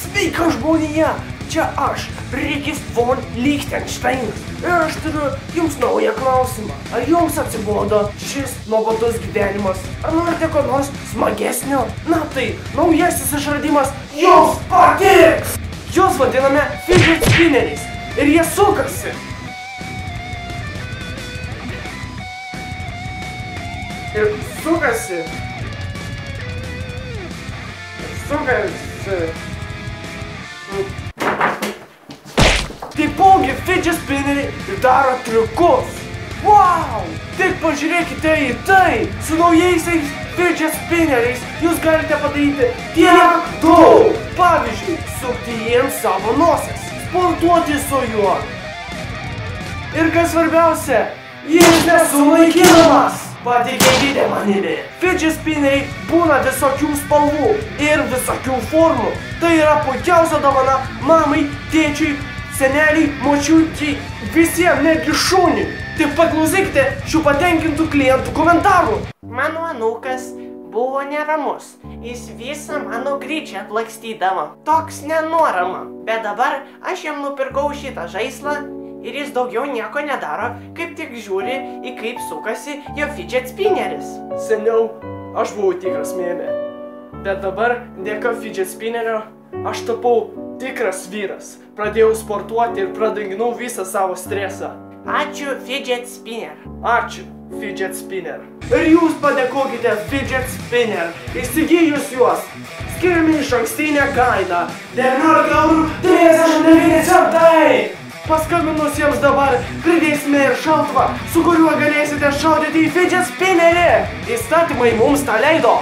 Sveika žmonija, čia aš, Rikis von Lichtensteinas. Ir aš turiu jums naują klausimą. Ar jums atsibodo šis nuobodus gyvenimas? Ar norite ko nors smagesnio? Na tai, naujasis išradimas jums patiks! Juos vadiname fidget spinneriais ir jie sukasi. Ir sukasi. Taipogi fidget spinneriai daro triukus. Wow! Tik pažiūrėkite į tai! Su naujaisiais fidget spinneriais jūs galite padaryti tiek daug! Pavyzdžiui, sukti jiems savo nosies, sportuoti su juo. Ir kas svarbiausia, jis nesunaikinamas! Patikėkite manimi, fidget spinneriai būna visokių spalvų ir visokių formų. Tai yra puikiausia dovana mamai, tėčiui, seneliai, močiutei, visiems, netgi šuniui. Tik paklausykite šių patenkintų klientų komentarų. Mano anūkas buvo neramus. Jis visą mano gryčią atlakstydavo. Toks nenorama. Bet dabar aš jam nupirkau šitą žaislą ir jis daugiau nieko nedaro, kaip tik žiūri į kaip sukasi jo fidget spinneris. Seniau aš buvau tikras mėmė. Bet dabar, dėka fidget spinnerio, aš tapau tikras vyras. Pradėjau sportuoti ir pradanginau visą savo stresą. Ačiū fidget spinner. Ačiū fidget spinner. Ir jūs padėkokite fidget spinner. Įsigijus juos, skiriame išankstinę kainą 19,39 €. Paskambinusiems dabar pridėsime ir šautuvą, su kuriuo galėsite šaudyti į fidget spinnerį. Įstatymai mums tą leido.